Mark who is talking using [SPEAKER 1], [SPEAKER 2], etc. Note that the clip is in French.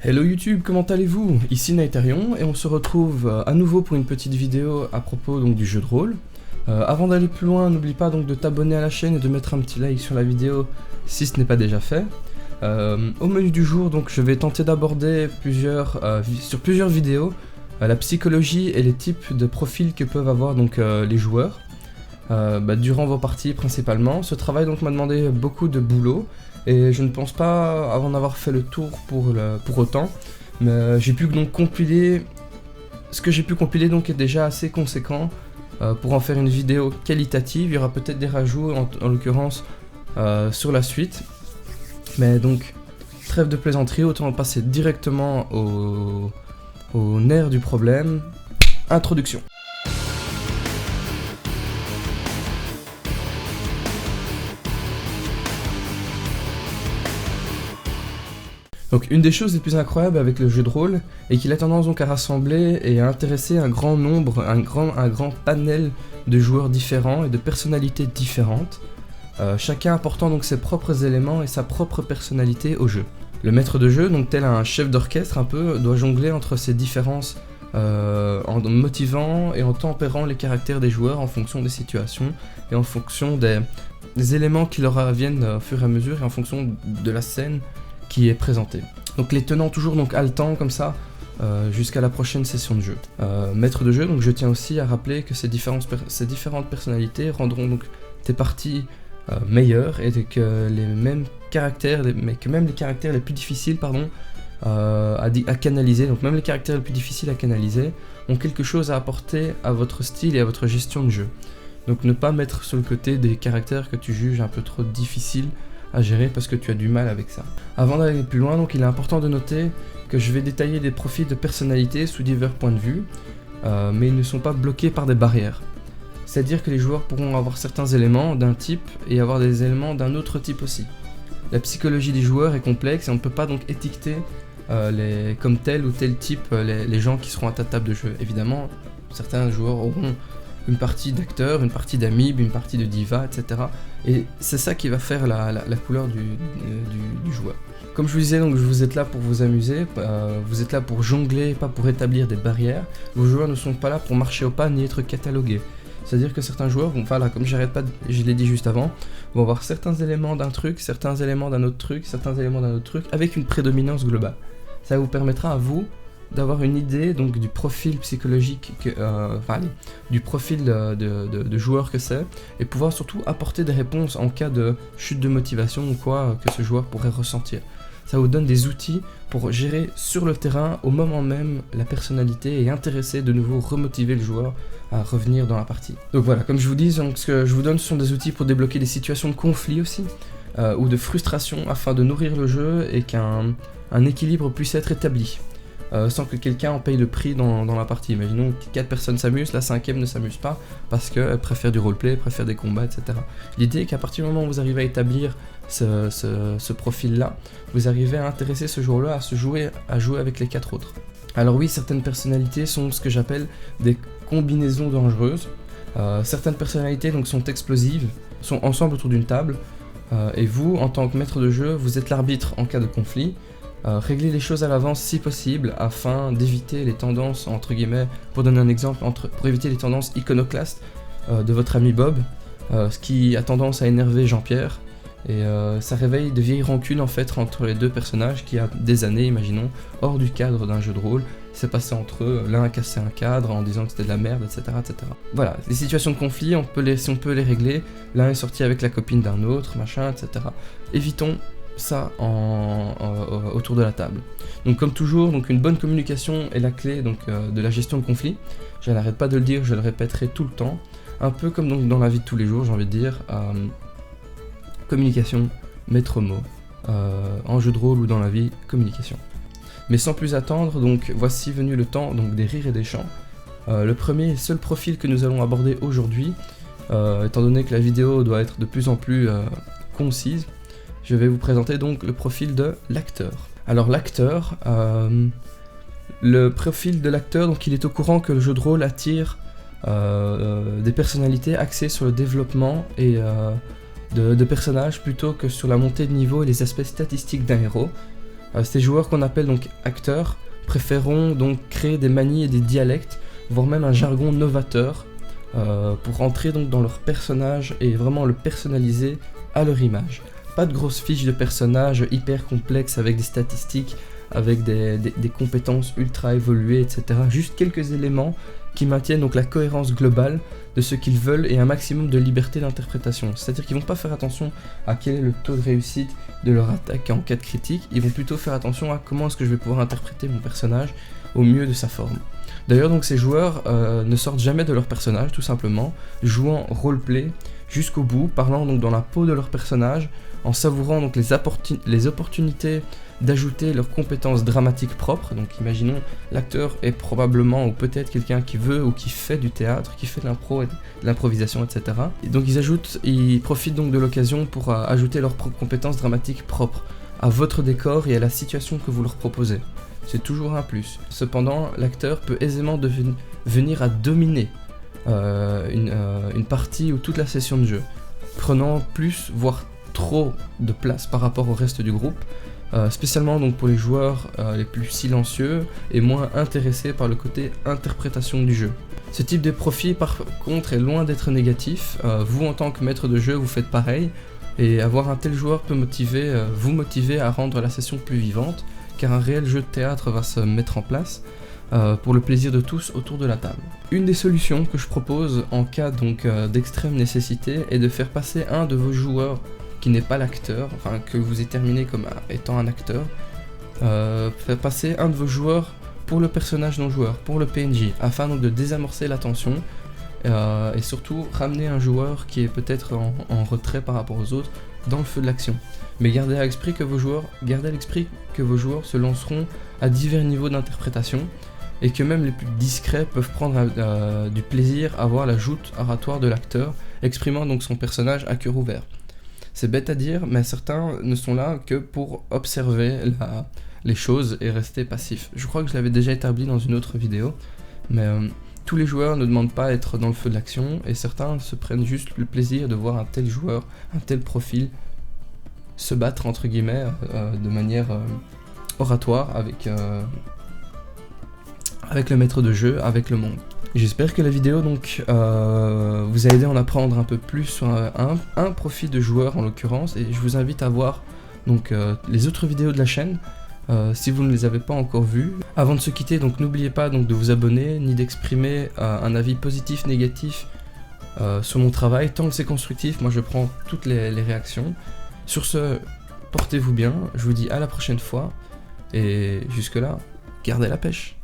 [SPEAKER 1] Hello YouTube, comment allez-vous? Ici Naetherion et on se retrouve à nouveau pour une petite vidéo à propos donc du jeu de rôle. Avant d'aller plus loin, n'oublie pas donc de t'abonner à la chaîne et de mettre un petit like sur la vidéo si ce n'est pas déjà fait. Au menu du jour, donc je vais tenter d'aborder sur plusieurs vidéos la psychologie et les types de profils que peuvent avoir donc les joueurs durant vos parties principalement. Ce travail donc m'a demandé beaucoup de boulot. Et je ne pense pas en avoir fait le tour pour autant, mais j'ai pu donc compiler. Ce que j'ai pu compiler donc est déjà assez conséquent pour en faire une vidéo qualitative. Il y aura peut-être des rajouts en l'occurrence sur la suite. Mais donc, trêve de plaisanterie, autant passer directement au nerf du problème. Introduction. Donc une des choses les plus incroyables avec le jeu de rôle est qu'il a tendance donc à rassembler et à intéresser un grand nombre, un grand panel de joueurs différents et de personnalités différentes, chacun apportant donc ses propres éléments et sa propre personnalité au jeu. Le maître de jeu, donc tel un chef d'orchestre un peu, doit jongler entre ces différences en motivant et en tempérant les caractères des joueurs en fonction des situations et en fonction des éléments qui leur viennent au fur et à mesure et en fonction de la scène qui est présenté. Donc les tenants toujours donc haletants comme ça jusqu'à la prochaine session de jeu. Maître de jeu, donc je tiens aussi à rappeler que ces différentes personnalités rendront donc tes parties meilleures et que même les caractères les plus difficiles à canaliser, donc même les caractères les plus difficiles à canaliser ont quelque chose à apporter à votre style et à votre gestion de jeu. Donc ne pas mettre sur le côté des caractères que tu juges un peu trop difficiles à gérer parce que tu as du mal avec ça. Avant d'aller plus loin, donc il est important de noter que je vais détailler des profils de personnalité sous divers points de vue, mais ils ne sont pas bloqués par des barrières. C'est-à-dire que les joueurs pourront avoir certains éléments d'un type et avoir des éléments d'un autre type aussi. La psychologie des joueurs est complexe et on ne peut pas donc étiqueter comme tel ou tel type les gens qui seront à ta table de jeu. Évidemment, certains joueurs auront une partie d'acteurs, une partie d'amibe, une partie de diva, etc. Et c'est ça qui va faire la couleur du joueur. Comme je vous disais, donc vous êtes là pour vous amuser, vous êtes là pour jongler, pas pour établir des barrières. Vos joueurs ne sont pas là pour marcher au pas ni être catalogués. C'est-à-dire que certains joueurs vont, comme je l'ai dit juste avant, vont avoir certains éléments d'un truc, certains éléments d'un autre truc, certains éléments d'un autre truc, avec une prédominance globale. Ça vous permettra à vous d'avoir une idée donc du profil psychologique, du profil de joueur que c'est, et pouvoir surtout apporter des réponses en cas de chute de motivation ou quoi que ce joueur pourrait ressentir. Ça vous donne des outils pour gérer sur le terrain au moment même la personnalité et intéresser de nouveau, remotiver le joueur à revenir dans la partie. Donc voilà, comme je vous dis, donc, ce que je vous donne ce sont des outils pour débloquer des situations de conflit aussi, ou de frustration afin de nourrir le jeu et qu'un équilibre puisse être établi. Sans que quelqu'un en paye le prix dans la partie. Imaginons que 4 personnes s'amusent, la 5e ne s'amuse pas parce qu'elle préfère du roleplay, préfère des combats, etc. L'idée est qu'à partir du moment où vous arrivez à établir ce profil-là, vous arrivez à intéresser ce joueur-là à jouer avec les 4 autres. Alors oui, certaines personnalités sont ce que j'appelle des combinaisons dangereuses. Certaines personnalités donc, sont explosives, sont ensemble autour d'une table, et vous, en tant que maître de jeu, vous êtes l'arbitre en cas de conflit. Régler les choses à l'avance si possible afin d'éviter les tendances, entre guillemets, pour donner un exemple, pour éviter les tendances iconoclastes de votre ami Bob, ce qui a tendance à énerver Jean-Pierre, et ça réveille de vieilles rancunes en fait entre les deux personnages qui a des années, imaginons, hors du cadre d'un jeu de rôle, c'est passé entre eux, l'un a cassé un cadre en disant que c'était de la merde, etc., etc. Voilà, les situations de conflit, si on peut les régler, l'un est sorti avec la copine d'un autre, machin, etc. Évitons ça autour de la table. Donc comme toujours, donc une bonne communication est la clé donc, de la gestion de conflit. Je n'arrête pas de le dire, je le répéterai tout le temps. Un peu comme donc, dans la vie de tous les jours, j'ai envie de dire. Communication, maître mot. En jeu de rôle ou dans la vie, communication. Mais sans plus attendre, donc voici venu le temps donc, des rires et des chants. Le premier et seul profil que nous allons aborder aujourd'hui, étant donné que la vidéo doit être de plus en plus concise, je vais vous présenter donc le profil de l'acteur. Alors l'acteur, le profil de l'acteur, donc il est au courant que le jeu de rôle attire des personnalités axées sur le développement et de personnages plutôt que sur la montée de niveau et les aspects statistiques d'un héros. Ces joueurs qu'on appelle donc acteurs préféreront donc créer des manies et des dialectes, voire même un jargon novateur, pour rentrer donc dans leur personnage et vraiment le personnaliser à leur image. Pas de grosses fiches de personnages hyper complexes avec des statistiques, avec des compétences ultra évoluées, etc. Juste quelques éléments qui maintiennent donc la cohérence globale de ce qu'ils veulent et un maximum de liberté d'interprétation. C'est-à-dire qu'ils vont pas faire attention à quel est le taux de réussite de leur attaque en cas de critique, ils vont plutôt faire attention à comment est-ce que je vais pouvoir interpréter mon personnage au mieux de sa forme. D'ailleurs donc ces joueurs ne sortent jamais de leur personnage tout simplement, jouant roleplay jusqu'au bout, parlant donc dans la peau de leur personnage, en savourant donc les opportunités d'ajouter leurs compétences dramatiques propres. Donc imaginons l'acteur est probablement ou peut-être quelqu'un qui veut ou qui fait du théâtre, qui fait de l'impro et de l'improvisation, etc. Et donc ils profitent donc de l'occasion pour ajouter leurs compétences dramatiques propres à votre décor et à la situation que vous leur proposez. C'est toujours un plus. Cependant, l'acteur peut aisément venir à dominer une partie ou toute la session de jeu, prenant plus, voire trop de place par rapport au reste du groupe, spécialement donc pour les joueurs les plus silencieux et moins intéressés par le côté interprétation du jeu. Ce type de profil par contre est loin d'être négatif, vous en tant que maître de jeu vous faites pareil, et avoir un tel joueur peut vous motiver à rendre la session plus vivante, car un réel jeu de théâtre va se mettre en place pour le plaisir de tous autour de la table. Une des solutions que je propose en cas donc d'extrême nécessité est de faire passer un de vos joueurs qui n'est pas l'acteur, enfin que vous déterminez comme étant un acteur, faire passer un de vos joueurs pour le personnage non joueur, pour le PNJ, afin donc de désamorcer la tension et surtout ramener un joueur qui est peut-être en retrait par rapport aux autres dans le feu de l'action. Mais gardez à l'esprit que vos joueurs se lanceront à divers niveaux d'interprétation et que même les plus discrets peuvent prendre du plaisir à voir la joute oratoire de l'acteur, exprimant donc son personnage à cœur ouvert. C'est bête à dire, mais certains ne sont là que pour observer les choses et rester passifs. Je crois que je l'avais déjà établi dans une autre vidéo, mais tous les joueurs ne demandent pas à être dans le feu de l'action, et certains se prennent juste le plaisir de voir un tel joueur, un tel profil, se battre entre guillemets de manière oratoire avec le maître de jeu, avec le monde. J'espère que la vidéo donc vous a aidé à en apprendre un peu plus sur un profil de joueur en l'occurrence, et je vous invite à voir donc les autres vidéos de la chaîne si vous ne les avez pas encore vues. Avant de se quitter, donc n'oubliez pas donc de vous abonner ni d'exprimer un avis positif, négatif sur mon travail. Tant que c'est constructif, moi je prends toutes les réactions. Sur ce, portez-vous bien, je vous dis à la prochaine fois, et jusque là, gardez la pêche.